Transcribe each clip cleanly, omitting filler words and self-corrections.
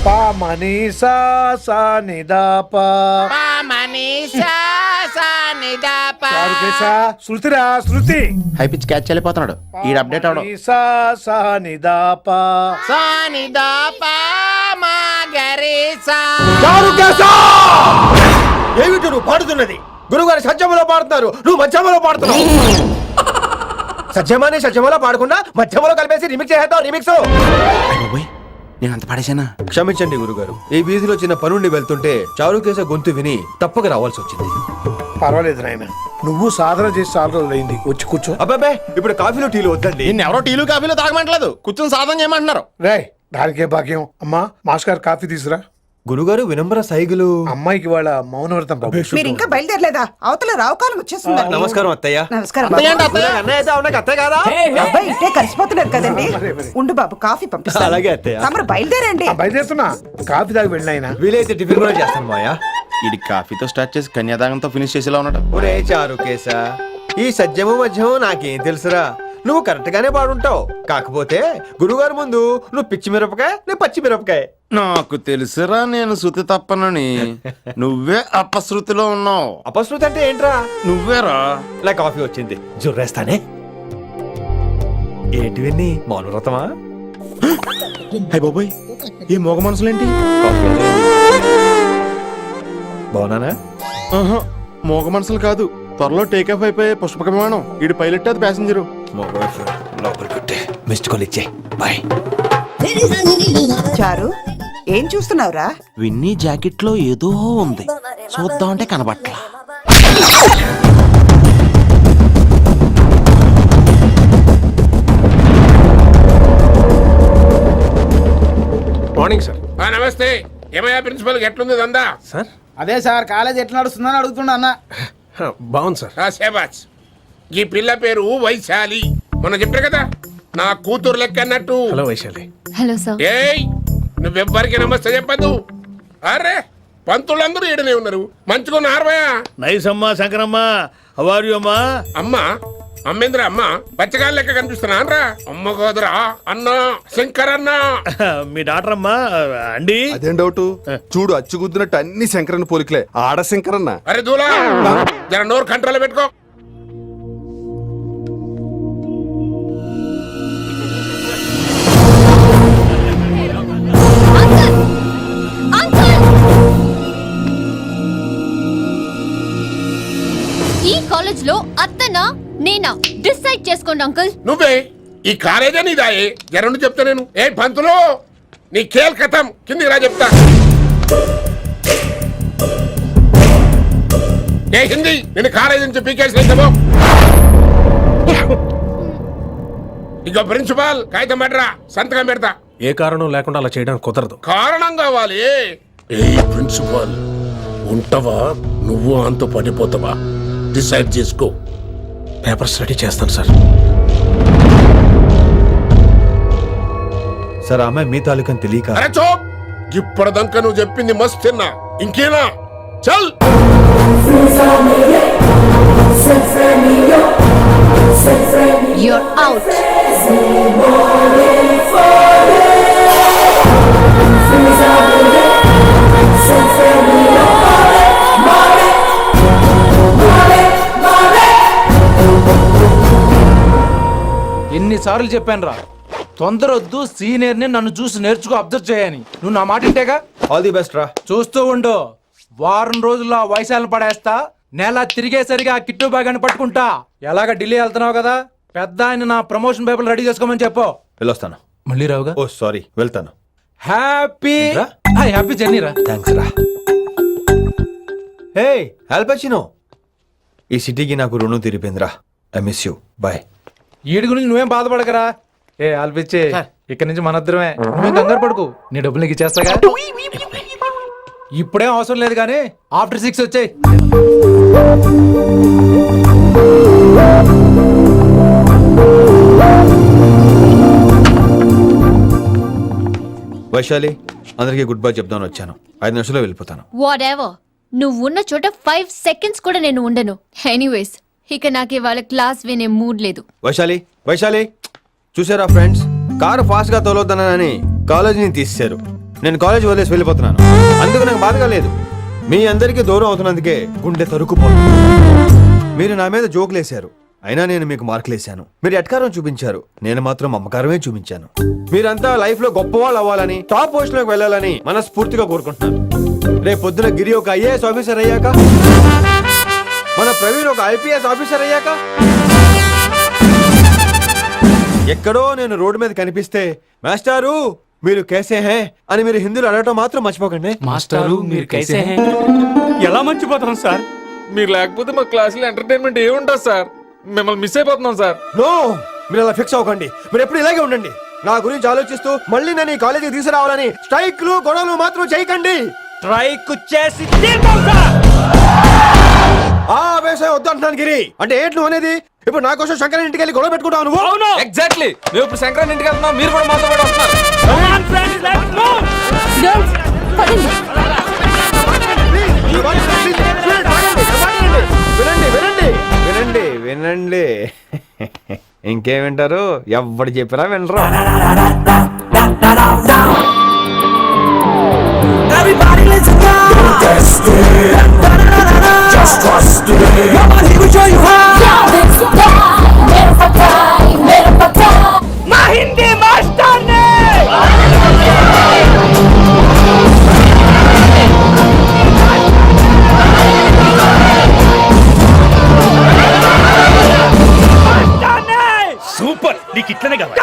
పా మనీసా సా నిదాపా శృతిరా శృతి high pitch catch వెళ్ళిపోతున్నాడు ఈ అప్డేట్ అవడం. సా నిదాపా ఏమిటి నువ్వు పాడుతున్నది? గురుగారు సత్యములో పాడుతున్నారు, నువ్వు మధ్యమలో పాడుతున్నావు. సత్యమాని సత్యములో పాడకుండా మధ్యమలో కలిపేసి రిమిక్స్ చేద్దాం. రిమిక్స్ నేను అంత పాడేశానా? క్షమించండి గురుగారు, ఈ వీధిలో చిన్న పనుండి వెళ్తుంటే చారుకేశ గొంతు విని తప్పక రావాల్సి వచ్చింది. పర్వాలేదు నాయన, నువ్వు సాధన చేసి చాలా రోజులు అయింది, వచ్చి కూర్చో. అబ్బాబే ఇప్పుడు కాఫీలో టీలు వద్దండి. నిన్న ఎవరో టీలు కాఫీలు తాగమంటలేదు, కూర్చొని సాధన చేయమంటున్నారు. రే దానికే భాగ్యం. అమ్మా మాస్టర్ కాఫీ తీసురా. గురుగారు వినమ్ర సైగులు. అమ్మాయికి వాళ్ళ మౌనవ్రతం బాబు. మీరు ఇంకా బయలుదేరలేదా? అవతల రావుకాలం వచ్చేస్తుంది. నమస్కారం అత్తయ్య. నమస్కారం. అత్తయ్య కాదా? అబ్బాయి ఇట్టే కలిసిపోతున్నారు కదండి. ఉండు బాబు, కాఫీ పంపిస్తా. అలాగే అత్తయ్య. తమరు బయలుదేరండి. బయలుదేరుతున్నా, కాఫీ తాగి వెళ్ళినాయన. వీలైతే టిఫిన్ కూడా చేస్తాను మాయా. ఇది కాఫీతో స్టార్ట్ చేసి కన్యాదానంతో ఫినిష్ చేసేలా ఉన్నాడు. ఒరే చారుకేశ, ఈ సత్యము మధ్యము నాకేం తెలుసురా? నువ్వు కరెక్ట్ గానే పాడుంటావు, కాకపోతే గురుగారు ముందు నువ్వు పిచ్చి మిరపకాయ, నేను పచ్చి మిరపకాయ. నాకు తెలుసురా నేను శృతి తప్పనని. నువ్వే అపశృతిలో ఉన్నావు. అపశృతి అంటే ఏంట్రా? నువ్వేరా. నా కాఫీ వచ్చింది, జుర్రేస్తానే. ఏంటి విన్ని మౌనవ్రతమా? హై బాబోయ్, ఈ మోగ మనసులేంటి? బాగున్నానా? మోగ మనసులు కాదు, త్వరలో టేకాఫ్ అయిపోయే పుష్పక విమానం. ఈడు పైలట్, అది ప్యాసింజరు. లోపలికి మిస్డ్ కాల్ ఇచ్చే. బాయ్. చారు, ఏం చూస్తున్నావురా? విన్నీ జాకెట్ లో ఏదో ఉంది, చూద్దామంటే కనబట్లా. Morning sir. నమస్తే. ఏమయ్యా ప్రిన్సిపల్ ఎట్లుంది దందా? సార్ అదే సార్, కాలేజ్ ఎట్లా నడుస్తుందని అడుగుతున్నా అన్న. బాగుంది సార్. శేబాజ్. ఈ పిల్ల పేరు వైశాలి. మొన్న చెప్పారు కదా, నా కూతురు లెక్క అన్నట్టు. హలో వైశాలి. Hello sir. ఏయ్, నువ్వెవ్వరికి నమస్తే చెప్పద్దు. అరే పంతులందరూ ఈడనే ఉన్నారు, మంచుకున్న ఆర్వయా. నైస్ అమ్మా శంకరమ్మ. హౌ ఆర్ యు అమ్మా? అమ్మా అమ్మేంద్ర అమ్మ పచ్చగాళ్ళ లెక్క కనిపిస్తున్నా అనరా? అమ్మ కాదురా అన్న, శంకర్ అన్న. మీ డాక్టర్ అమ్మా అండి. అదేం డౌట్? చూడు అచ్చుగుద్దినట్టు అన్ని శంకరన్న పోలికలే. ఆడ శంకరన్న. అరే దూలా, జర నోరు కంట్రోల్ పెట్టుకో. ఈ కాలేజ్ లో అత్తనా నేనా డిసైడ్ చేసుకోండి అంకుల్. నువ్వే ఈ కాలేజా నీదాయే? జరండు చెప్తా నేను. ఏ పంతులు, నీ ఖేల్ కథం, కిందికి రా చెప్తా. ఏ హిందీ, నేను కాలేజ్ నుంచి పీకేసినావు. ఇక ప్రిన్సిపాల్ కాగితం పడరా, సంతకం పెడతా. ఏ కారణం లేకుండా అలా చేయడానికి కుదరదు. కారణం కావాలి. ఏ ప్రిన్సిపాల్ ఉంటావా, నువ్వు అంత పడిపోతావా? డిసైడ్ చేసుకో. పేపర్ స్టడీ చేస్తాను సార్. సార్ ఆమె మీ తాలూకని తెలియక. అరే చోప్, ఇప్పటిదాకా నువ్వు చెప్పింది మస్త్ తిన్నా, ఇంకేనా? చల్. You're out. ఎన్నిసార్లు చెప్పాను రా, తొందరొద్దు, సీనియర్ని నన్ను చూసి నేర్చుకో, అబ్జర్వ్ చేయని. నువ్వు నా మాట ఇంటేగా. ఆల్ ది బెస్ట్ రా. చూస్తూ ఉండు, వారం రోజుల్లో ఆ వయసాలను పడేస్తా. నెల తిరిగేసరిగా కిట్టు బాగాని పట్టుకుంటా. ఎలాగ ఢిల్లీ వెళ్తున్నావు కదా, పెద్ద ఆయన నా ప్రమోషన్ పేపర్ రెడీ చేసుకోమని చెప్పు. వెళ్ళొస్తాను. మళ్ళీ రావుగా? ఓ సారీ, వెళ్తాను. హ్యాపీ రా. హ్యాపీ జర్నీ రా. థ్యాంక్స్ రా. హే ఆల్పచినో, ఈ సిటీకి నాకు రుణం తీరిపోయిందిరా. I miss you. బాయ్. వీడి గురించి నువ్వేం బాధపడకరా. ఏ ఆల్పిచ్చే, ఇక్కడి నుంచి మనద్దరమే. నువ్వేం కంగారు పడుకు, నీ డబ్బులు నీకు ఇచ్చేస్తాగా. ఇప్పుడేం అవసరం లేదు కానీ ఆఫ్టర్ 6 వచ్చాయి. వైశాలి, అందరికీ గుడ్ బై చెప్దామని వచ్చాను. 5 నిమిషాల్లో వెళ్ళిపోతాను. వాట్ ఎవర్, నువ్వు ఉన్న చోట 5 seconds కూడా నేను ఉండను. ఎనీవేస్, ఇక నాకు ఇవాళ క్లాస్ వినే మూడ్ లేదు. వైశాలి, వైశాలి, చూసారా ఫ్రెండ్స్, కారు ఫాస్ట్ గా తోలొద్దనని కాలేజీని తీసేశారు. నేను కాలేజ్ వదిలేసి వెళ్ళిపోతున్నాను. అందుకు నాకు బాధగా లేదు. మీ అందరికీ దూరం అవుతున్నందుకే గుండె తరుక్కుపోతుంది. మీరు నా మీద జోకులేశారు, అయినా నేను మీకు మార్కులేశాను. మీరు ఎట్కారం చూపించారు, నేను మాత్రం అమ్మకారమే చూపించాను. మీరంతా లైఫ్ లో గొప్ప వాళ్ళు అవ్వాలని, టాప్ పొజిషన్ లోకి వెళ్ళాలని మనస్ఫూర్తిగా కోరుకుంటున్నాను. రేపు పొద్దున గిరి ఒక ఐఏఎస్ ఆఫీసర్ అయ్యాక, మన ప్రవీణ్ ఒక ఐపీఎస్ ఆఫీసర్ అయ్యాక, ఎక్కడో నేను రోడ్డు మీద కనిపిస్తే మాస్టారు మీరు కేసే హే అని మీరు హిందీలో అడగటం మాత్రం మర్చిపోకండి. మాస్టారు మీరు కైసే హై? ఎలా మర్చిపోతాం సార్? మీరు లేకపోతే మా క్లాసులో ఎంటర్టైన్మెంట్ ఏముంటుంది సార్? మిమ్మల్ని మిస్ అయిపోతున్నాం సార్. నో, మీరు అలా ఫిక్స్ అవ్వకండి. మీరు ఎప్పుడు ఇలాగే ఉండండి. నా గురించి ఆలోచిస్తూ మళ్ళీ నేను ఈ కాలేజీకి తీసుకురావాలని స్ట్రైక్లు గొడవలు మాత్రం చేయకండి. స్ట్రైక్ చేసి తీరుతాం సార్. ఆ వ్యవసాయం వద్దు అంటున్నాను గిరి. అంటే ఏంటి నువ్వు అనేది? ఇప్పుడు నా కోసం శంకర్ ఇంటికి వెళ్ళి గొడవ పెట్టుకుంటావు నువ్వు? అవును, ఎగ్జాక్ట్లీ. మేము ఇప్పుడు శంకరాన్ని ఇంటికి వెళ్తున్నాం, మీరు కూడా మాతో పాటు వస్తున్నారు. గర్ల్స్ పదండి. వినండి వినండి వినండి వినండి. ఇంకేం వింటారు? ఎవడు చెప్పినా వినరు. సూపర్, నీకు ఇట్లనే కావాలి.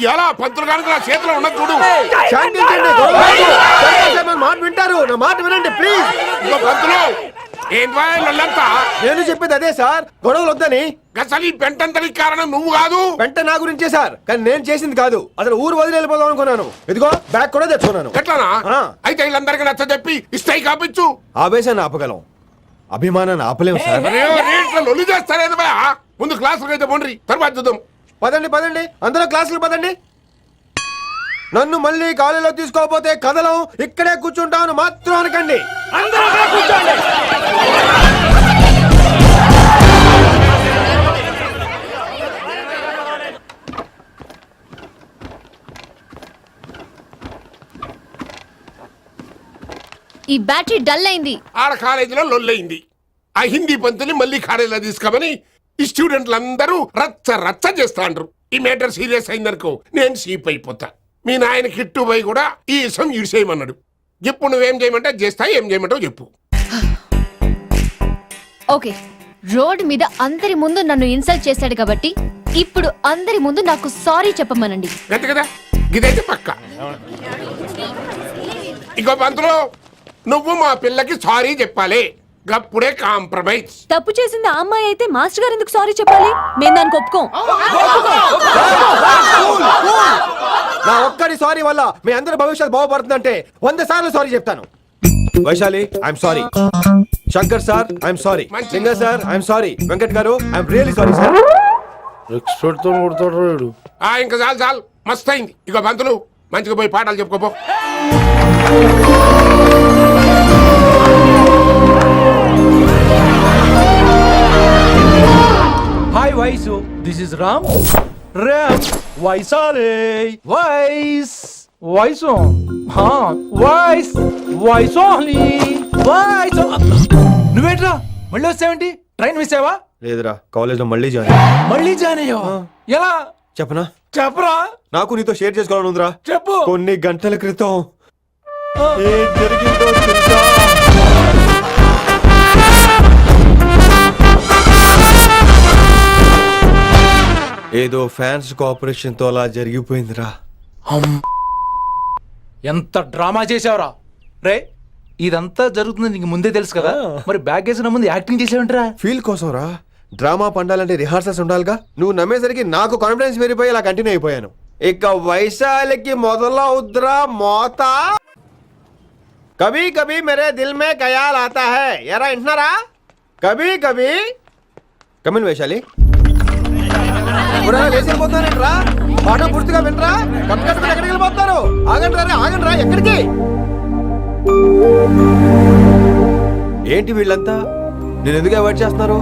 ఇవాళ పంతులు కనుక నా చేతిలో ఉన్నది చూడు. శాంతించండి, గొడవ వద్దు. శంకర్ సార్ నా మాట వింటారు. నా మాట వినండి ప్లీజ్. ఇదిగో పంతులు, ఏంటి వాళ్ళంతా? నేను చెప్పేది అదే సార్, గొడవలు వద్దని. అసలు ఈ పెంటంతనికి కారణం నువ్వు కాదు. వెంట నా గురించే సార్, కానీ నేను చేసింది కాదు. అసలు ఊరు వదిలి వెళ్ళిపోదాం అనుకున్నాను. ఇదిగో బ్యాగ్ కూడా తెచ్చుకున్నాను. ఎట్లానా? ఆ. అయితే వీళ్ళందరికీ నచ్చ చెప్పి ఇస్తాయి కాపించు. ఆవేశాన్ని ఆపగలం, అభిమానాన్ని ఆపలేము సార్. రేట్లు లొల్లి చేస్తారేది బా. ముందు క్లాసులకు అయితే పోండి, తర్వాత చూద్దాం. పదండి పదండి, అందరూ క్లాసులు పదండి. నన్ను మళ్ళీ కాలేజీలో తీసుకోకపోతే కదలం, ఇక్కడే కూర్చుంటామని మాత్రం అనకండి. ఈ బ్యాటరీ డల్ అయింది. ఆడ కాలేజీలో లొల్లయింది. ఆ హిందీ పంతుని మళ్ళీ కాలేజీలో తీసుకోమని ఈ స్టూడెంట్లందరూ రచ్చ రచ్చ చేస్తాండ్రు. ఈ మేటర్ సీరియస్ అయిందనుకో నేను సీప్ అయిపోతా. మీ నాయన కిట్టు పోయి కూడా ఈ విషయం ఇడిసేయమన్నాడు. ఇప్పుడు నువ్వేం చేయమంటే చేస్తా, ఏం చేయమంటావు చెప్పు. ఓకే, రోడ్ మీద అందరి ముందు నన్ను ఇన్సల్ట్ చేశాడు కాబట్టి ఇప్పుడు అందరి ముందు నాకు సారీ చెప్పమనండి. గత కదా ఇదైతే పక్క. ఇంకో పంతులు, నువ్వు మా పిల్లకి సారీ చెప్పాలి. గప్పుడే కాంప్రమైజ్. తప్పు చేసింది ఆ అమ్మాయి అయితే మాస్టర్ గారు ఎందుకు సారీ చెప్పాలి? మేము దానికి ఒప్పుకోం. నా ఒక్కడి సారీ వల్ల మీ అందరి భవిష్యత్తు బాగుపడుతుందంటే 100 సార్లు సారీ చెప్తాను. Vaishali, I'm sorry. Shankar sir, I'm sorry. Singer sir, I'm sorry. Venkat garu, I'm really sorry sir. Expect తో కొడతాడు వీడు. ఇంకా చాలు చాలు, మస్త్ అయింది. ఇక పంతులు మంచిగా పోయి పాఠాలు చెప్పుకోపో. Hi Vaisu, this is Ram. Ram వైసాలే వైస్ వైసు వైస్ వైసోహ్లీ వైస్. నువ్వేంట్రా మళ్ళీ వచ్చావేంటి? ట్రైన్ మిస్ అయ్యావా? లేదురా, కాలేజ్ లో మళ్ళీ జాయిన్. మళ్ళీ జాయిన్ అయ్యావా? ఎలా చెప్పనా? చెప్పరా. నాకు నీతో షేర్ చేసుకోవాలని ఉందిరా. చెప్పు. కొన్ని గంటల క్రితం ఏం జరిగిందో తెలుసా? ఏదో ఫ్యాన్స్ కోఆపరేషన్ తో అలా జరిగిపోయిందిరా. ఎంత డ్రామా చేసావురా రే. ఇదంతా జరుగుతుంది నీకు ముందే తెలుసు కదా, మరి బ్యాగ్ వేసిన ముందు యాక్టింగ్ చేసావంటరా? ఫీల్ కోసం రా. డ్రామా పండాలంటే రిహార్సల్స్ ఉండాలిగా. నువ్వు నమ్మేసరికి నాకు కాన్ఫిడెన్స్ పెరిగిపోయి ఇలా కంటిన్యూ అయిపోయాను. ఇక వైశాలికి మొదలవుద్రా మోత. కభీ కభీ మేరే దిల్ మే ఖయాల్ ఆతా హై. ఎరా వింటున్నారా? కభీ కభీ. కమిన్ వైశాలి. లేచి వెళ్ళిపోతున్నారంట్రా. పాట పూర్తిగా వినరా? కట్టుకట్టుకుని ఎక్కడికి వెళ్ళిపోతున్నారు? ఆగండి రా, ఆగండి రా. ఎక్కడికి? ఏంటి వీళ్ళంతా నేను ఎందుకు అవాయిడ్ చేస్తున్నారు?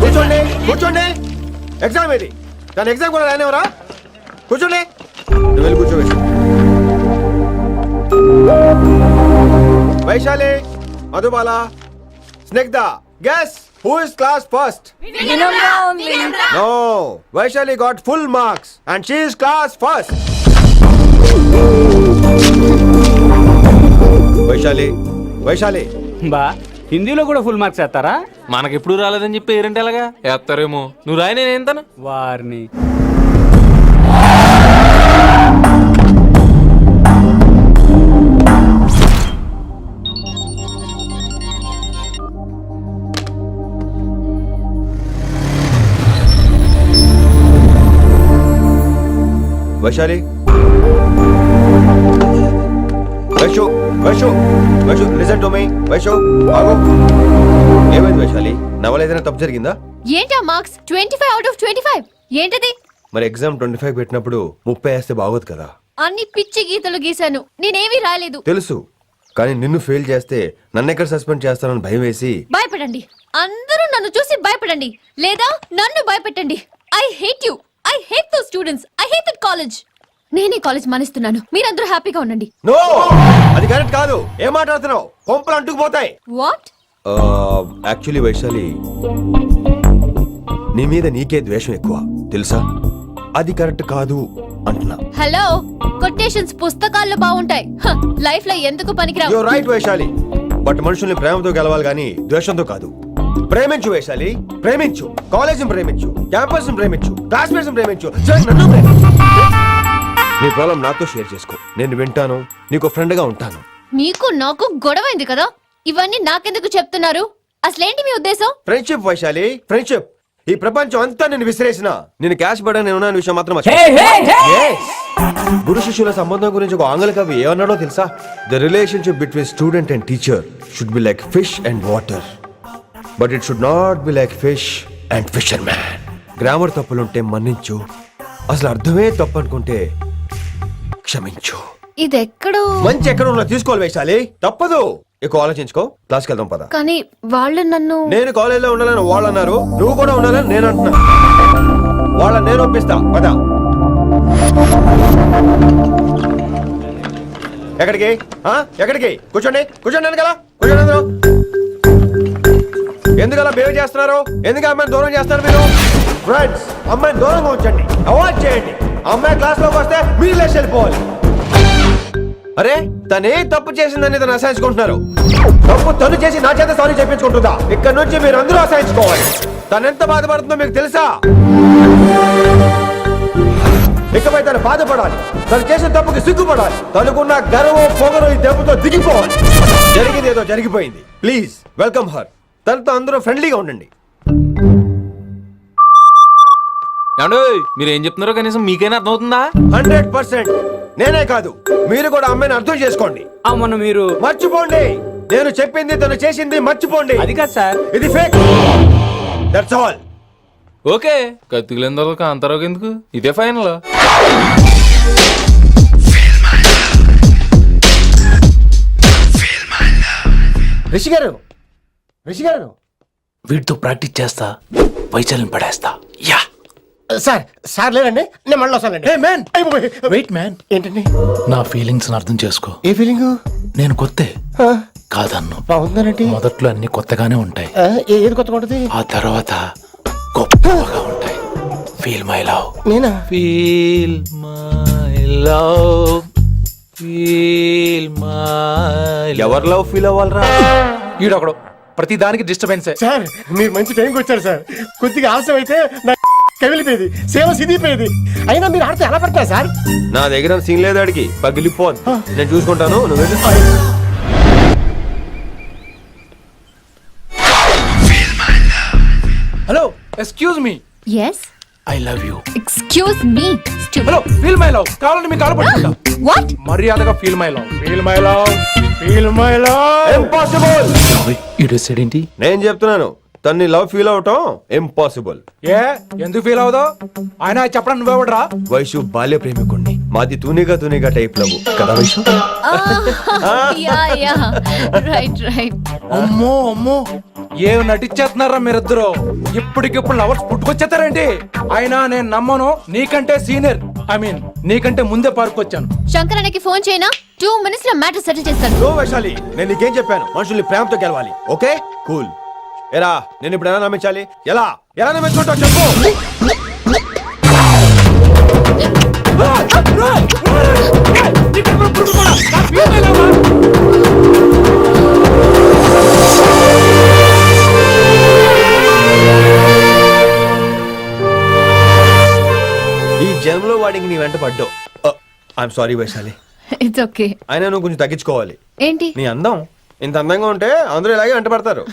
కూర్చోండి కూర్చోండి. ఎగ్జామ్ ఏది? తన ఎగ్జామ్ కూడా రానివరా? కూర్చోండి. నువ్వు వెళ్ళి కూర్చో Vaishali. Vaishali, Madhubala, Snigdha, guess who is class first? No, Vaishali got full marks and she is class first. Vaishali బా హిందీలో కూడా ఫుల్ మార్క్స్ వేస్తారా? మనకెప్పుడు రాలేదని చెప్పి ఏరంటే ఎలాగా వేస్తారేమో. నువ్వు రాయి, నేను ఏంతాను. వారిని Vaishali, Vaishu listen to me. Vaishu ఆగు. ఏమైంది వైశాలి? నా వల్ల ఏదైనా తప్పు జరిగిందా? ఏంటా మార్క్స్ 25 out of 25? ఏంటది? మరి ఎగ్జామ్ 25 పెట్టినప్పుడు 30 వేస్తే బాగోదు కదా? అన్ని పిచ్చి గీతలు గీశాను, నేనేమీ రాలేదు. తెలుసు, కానీ నిన్ను ఫెయిల్ చేస్తే నన్ను ఎక్కడ సస్పెండ్ చేస్తానని భయం వేసి. భయపడండి, అందరూ నన్ను చూసి భయపడండి, లేదా నన్ను భయపెట్టండి. I hate you, I hate those students, I hate that college. నేనే కాలేజ్ మానేస్తున్నాను, మీరందరూ హ్యాపీగా ఉండండి. నో, అది కరెక్ట్ కాదు. ఏం మాట్లాడుతున్నావు? కొంపలు అంటుకుపోతాయి. వాట్? యాక్చువల్లీ వైశాలి, నీ మీద నీకే ద్వేషం ఎక్కువ తెలుసా? అది కరెక్ట్ కాదు అంటున్నా. హలో, కొటేషన్స్ పుస్తకాల్లో బాగుంటాయి, లైఫ్ లో ఎందుకు పనికిరావు. యు రైట్ వైశాలి, బట్ మనుషుల్ని ప్రేమతో గెలవాలి గాని ద్వేషంతో కాదు. ప్రేమించు వైశాలి, ప్రేమించు. కాలేజ్ ప్రేమించు, క్యాంపస్ ప్రేమించు, క్లాస్మేట్స్ ప్రేమించు, నన్ను ప్రేమించు. నీ ప్రాబ్లం నాతో షేర్ చేసుకో, నేను వింటాను, నీకు ఫ్రెండ్ గా ఉంటాను. మీకు నాకు గొడవైంది కదా, ఇవన్నీ నాకెందుకు చెప్తున్నారు? అసలేంటి మీ ఉద్దేశం? Friendship Vaishali, friendship. ఈ ప్రపంచం అంతా నేను విసిరేసిన నేను క్యాష్ పడా నేను ఉన్నాను విషయం మాత్రం గురు శిష్యుల సంబంధం గురించి ఒక ఆంగ్ల కవి ఏమన్నాడో తెలుసా? The relationship between student and teacher should be like fish and water, but it should not be like fish and fisherman. Grammar తప్పులుంటే మన్నించు, అసలు అర్థమే తప్పు అనుకుంటే క్షమించు. ఇది ఎక్కడో మంచి ఎక్కడ ఉన్నా తీసుకోవాలి వైశాలి, తప్పదు. ఎక్కువ ఆలోచించుకో, క్లాస్కి వెళ్దాం పద. కానీ వాళ్ళు నన్ను నేను కాలేజీలో ఉండాలని వాళ్ళు అన్నారు, నువ్వు కూడా ఉండాలని నేను అంటున్నా. వాళ్ళని నేను ఒప్పిస్తా, పద. ఎక్కడికి ఎక్కడికి? కూర్చోండి ఎందుకలా కూర్చోండి అందరూ. ఎందుకలా బిహేవ్ చేస్తున్నారు? ఎందుకు అమ్మాయిని దూరం చేస్తారు మీరు? ఫ్రెండ్స్, అమ్మాయిని దూరంగా ఉంచండి, అవాయిడ్ చేయండి. అమ్మాయి క్లాస్ లోకి వస్తే మీరు లేచి వెళ్ళిపోవాలి. అరే, తనే తప్పు చేసిందని తను అసహించుకుంటున్నారు. తప్పు తను చేసి నా చేత సారీ చెప్పించుకుంటుందా? ఇక్కడ నుంచి మీరు అందరూ అసహించుకోవాలి. తను ఎంత బాధపడుతుందో మీకు తెలుసా? ఇకపై తను బాధపడాలి, తను చేసిన తప్పుకి సిగ్గుపడాలి, తనకున్న గర్వం పొగరు ఈ దెబ్బతో దిగిపోవాలి. జరిగింది ఏదో జరిగిపోయింది. Please welcome her. తనతో అందరూ ఫ్రెండ్లీగా ఉండండి. మీరు ఏం చెప్తున్నారో కనీసం మీకైనా అర్థమవుతుందా? 100%. నేనే కాదు, మీరు కూడా అమ్మాయిని అర్థం చేసుకోండి. మొన్న మీరు మర్చిపోండి, నేను చెప్పింది తను చేసింది మర్చిపోండి. అది కాదు సార్, ఇది ఫేక్. That's all. ఓకే, కత్తిలేని తర్వాత అంతరావు ఎందుకు? ఇదే ఫైనల్. రిషి గారు, వీటితో ప్రాక్టీస్ చేస్తా, వైశాలిని పడేస్తా. యా సార్ లేదండి, నేను మళ్ళీ వస్తానండి. వెయిట్ మ్యాన్, ఏంటండి? నా ఫీలింగ్స్ అర్థం చేసుకో. ఏ ఫీలింగ్? నేను కొత్తే కాదన్ను. బాగుందనండి. మొదట్లో అన్ని కొత్తగానే ఉంటాయి, ఏది కొత్తగా ఉంటుంది? ఆ తర్వాత గొప్పగా ఉంటాయి. Feel my love. నేనా? Feel my love, feel my. ఎవరి లవ్ ఫీల్ అవ్వాలరా? ఈడొకడు ప్రతి దానికి డిస్టర్బెన్సే. సార్, మీరు మంచి టైంకి వచ్చారు సార్. కొద్దిగా ఆలస్యం అయితే నా కమిలిపోయేది, సేవ సిద్ధిపోయేది. అయినా మీరు ఆడితే ఎలా పడతారు సార్? నా దగ్గర సీన్ లేదు, అడిగి పగిలిపోదు. నేను చూసుకుంటాను, నువ్వు వెళ్ళు. Hello, excuse me. yes I love you. excuse me hello, feel my love. కావాలంటే మీ కాలు పట్టుకుంటా. what? మర్యాదగా feel my love, feel my love, feel my love. Impossible. ఇటు ఏంటి? నేను చెప్తున్నాను, తన్ని లవ్ ఫీల్ అవటం ఇంపాసిబుల్. ఏ ఎందుకు ఫీల్ అవుదో? ఆయన చెప్పడం నువ్వెవడరా? వైషు బాల్య ప్రేమికుణ్ణి, మాది తూనిగా టైప్ లవ్ కదా వైషు? yeah right అమ్మో ఏం నటించేస్తున్నారా మీరిద్దరు? ఇప్పటికిప్పుడు లవర్స్ పుట్టుకొచ్చేస్తారండి. అయినా నేను నమ్మను, నీకంటే సీనియర్, ఐ మీన్ నీకంటే ముందే పార్కొచ్చాను. శంకరన్నకి ఫోన్ చేయనా? 2 minutes లో మ్యాటర్ సెటిల్ చేస్తాను. నో వైశాలి, నేను నీకేం చెప్పాను? మనుషుల్ని ప్రేమతో గెలవాలి. Okay cool. ఎరా నేను ఇప్పుడు ఎలా నమ్మించాలి? ఎలా ఎలా నమ్మించుకుంటావు చెప్పు. ఈ జన్మలో వాడికి నీ వెంట పడ్డావు. I'm sorry Vaishali. It's okay. అయినా నువ్వు కొంచెం తగ్గించుకోవాలి. ఏంటి? నీ అందం ఇంత అందంగా ఉంటే అందరూ ఇలాగే వెంట పడతారు.